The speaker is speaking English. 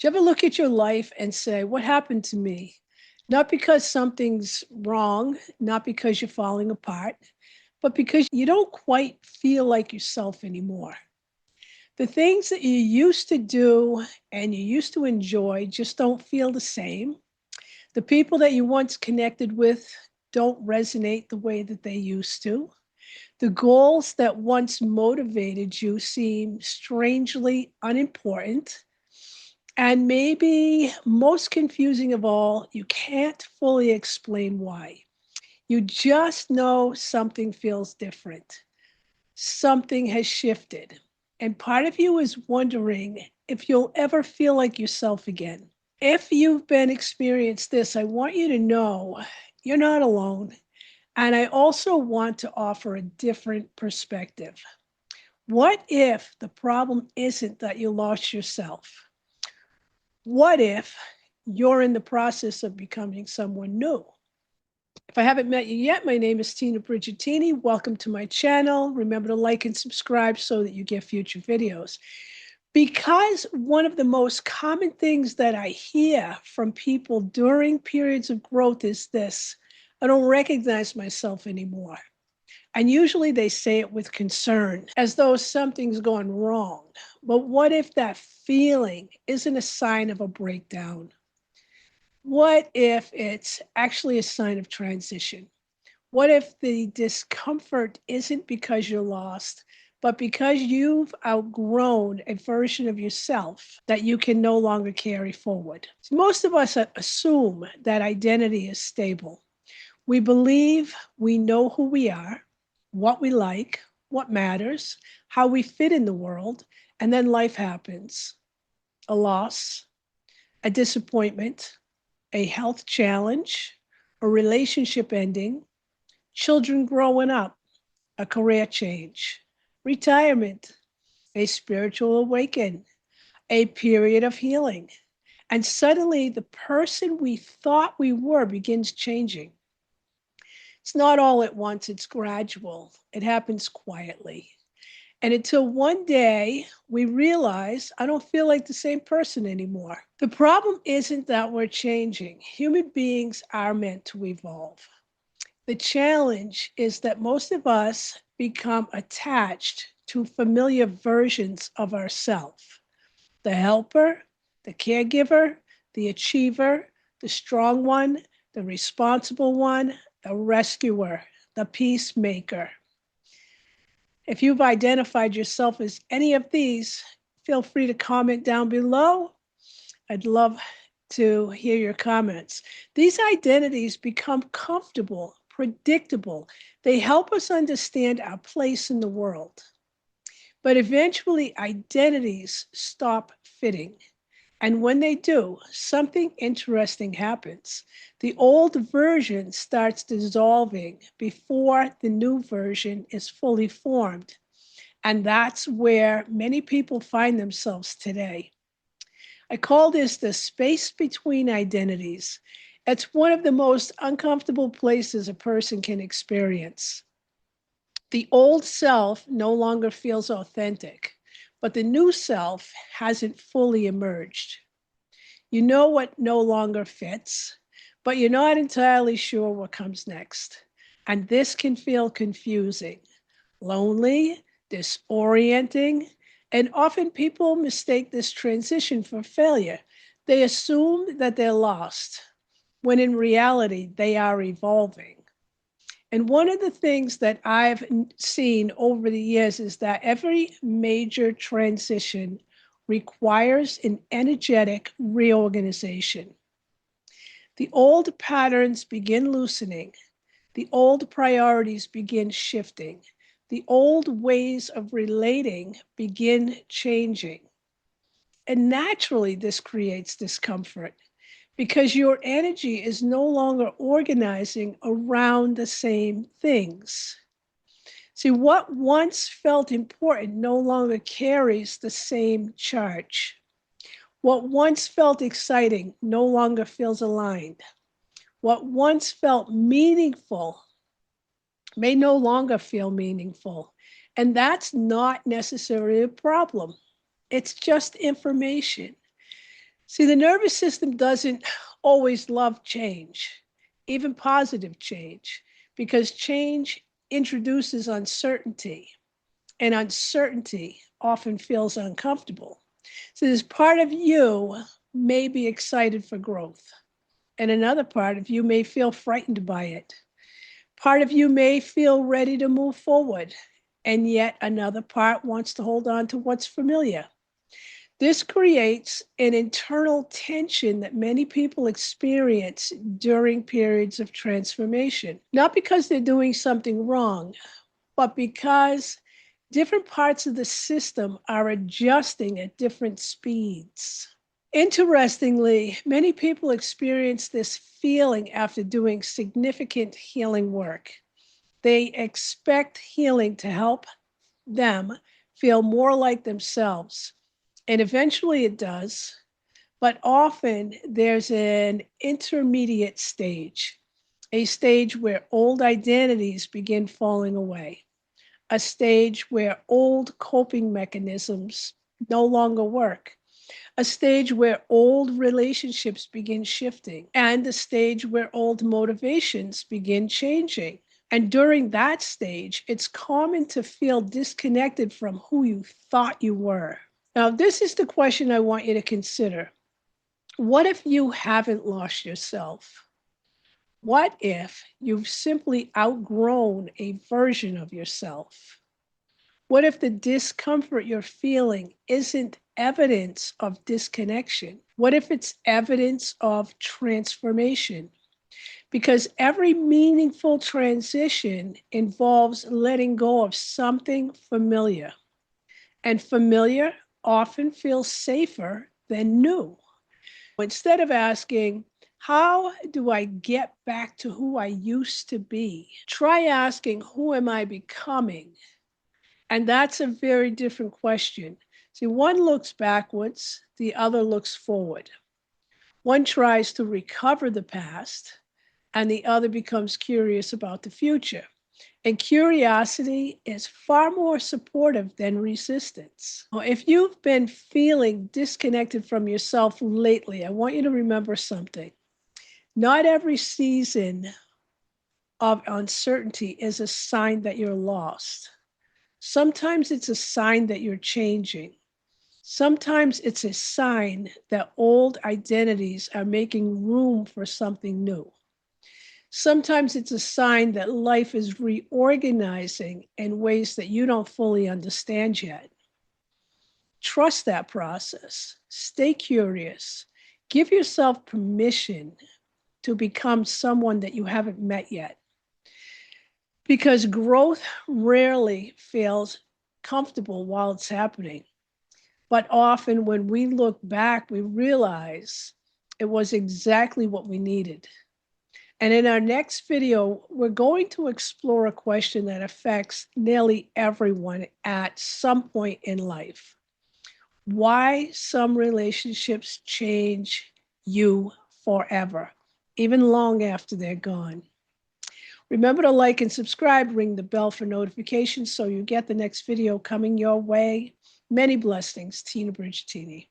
Do you ever look at your life and say, what happened to me? Not because something's wrong, not because you're falling apart, but because you don't quite feel like yourself anymore. The things that you used to do and you used to enjoy just don't feel the same. The people that you once connected with don't resonate the way that they used to. The goals that once motivated you seem strangely unimportant. And maybe most confusing of all, you can't fully explain why. You just know something feels different. Something has shifted. And part of you is wondering if you'll ever feel like yourself again. If you've been experienced this, I want you to know you're not alone. And I also want to offer a different perspective. What if the problem isn't that you lost yourself? What if you're in the process of becoming someone new? If I haven't met you yet, my name is Tina Brigitini. Welcome to my channel. Remember to like and subscribe so that you get future videos. Because one of the most common things that I hear from people during periods of growth is this: I don't recognize myself anymore. And usually they say it with concern, as though something's gone wrong. But what if that feeling isn't a sign of a breakdown? What if it's actually a sign of transition? What if the discomfort isn't because you're lost, but because you've outgrown a version of yourself that you can no longer carry forward? So most of us assume that identity is stable. We believe we know who we are, what we like, what matters, how we fit in the world, and then life happens. A loss, a disappointment, a health challenge, a relationship ending, children growing up, a career change, retirement, a spiritual awakening, a period of healing. And suddenly the person we thought we were begins changing. It's not all at once, it's gradual. It happens quietly. And until one day we realize I don't feel like the same person anymore. The problem isn't that we're changing. Human beings are meant to evolve. The challenge is that most of us become attached to familiar versions of ourselves: the helper, the caregiver, the achiever, the strong one, the responsible one, the rescuer, the peacemaker. If you've identified yourself as any of these, feel free to comment down below. I'd love to hear your comments. These identities become comfortable, predictable. They help us understand our place in the world. But eventually, identities stop fitting. And when they do, something interesting happens. The old version starts dissolving before the new version is fully formed. And that's where many people find themselves today. I call this the space between identities. It's one of the most uncomfortable places a person can experience. The old self no longer feels authentic, but the new self hasn't fully emerged. You know what no longer fits, but you're not entirely sure what comes next. And this can feel confusing, lonely, disorienting, and often people mistake this transition for failure. They assume that they're lost, when in reality, they are evolving. And one of the things that I've seen over the years is that every major transition requires an energetic reorganization. The old patterns begin loosening. The old priorities begin shifting. The old ways of relating begin changing. And naturally, this creates discomfort because your energy is no longer organizing around the same things. See, what once felt important no longer carries the same charge. What once felt exciting no longer feels aligned. What once felt meaningful may no longer feel meaningful. And that's not necessarily a problem. It's just information. See, the nervous system doesn't always love change, even positive change, because change introduces uncertainty, and uncertainty often feels uncomfortable. So, this part of you may be excited for growth, and another part of you may feel frightened by it. Part of you may feel ready to move forward, and yet another part wants to hold on to what's familiar. This creates an internal tension that many people experience during periods of transformation, not because they're doing something wrong, but because different parts of the system are adjusting at different speeds. Interestingly, many people experience this feeling after doing significant healing work. They expect healing to help them feel more like themselves. And eventually it does. But often there's an intermediate stage, a stage where old identities begin falling away, a stage where old coping mechanisms no longer work, a stage where old relationships begin shifting, and a stage where old motivations begin changing. And during that stage, it's common to feel disconnected from who you thought you were. Now, this is the question I want you to consider. What if you haven't lost yourself? What if you've simply outgrown a version of yourself? What if the discomfort you're feeling isn't evidence of disconnection? What if it's evidence of transformation? Because every meaningful transition involves letting go of something familiar, and familiar often feels safer than new. Instead of asking, how do I get back to who I used to be? Try asking, who am I becoming? And that's a very different question. See, one looks backwards, the other looks forward. One tries to recover the past, and the other becomes curious about the future. And curiosity is far more supportive than resistance. If you've been feeling disconnected from yourself lately, I want you to remember something. Not every season of uncertainty is a sign that you're lost. Sometimes it's a sign that you're changing. Sometimes it's a sign that old identities are making room for something new. Sometimes it's a sign that life is reorganizing in ways that you don't fully understand yet. Trust that process. Stay curious. Give yourself permission to become someone that you haven't met yet. Because growth rarely feels comfortable while it's happening. But often when we look back, we realize it was exactly what we needed. And in our next video, we're going to explore a question that affects nearly everyone at some point in life. Why some relationships change you forever, even long after they're gone. Remember to like and subscribe, ring the bell for notifications so you get the next video coming your way. Many blessings, Tina Brigitini.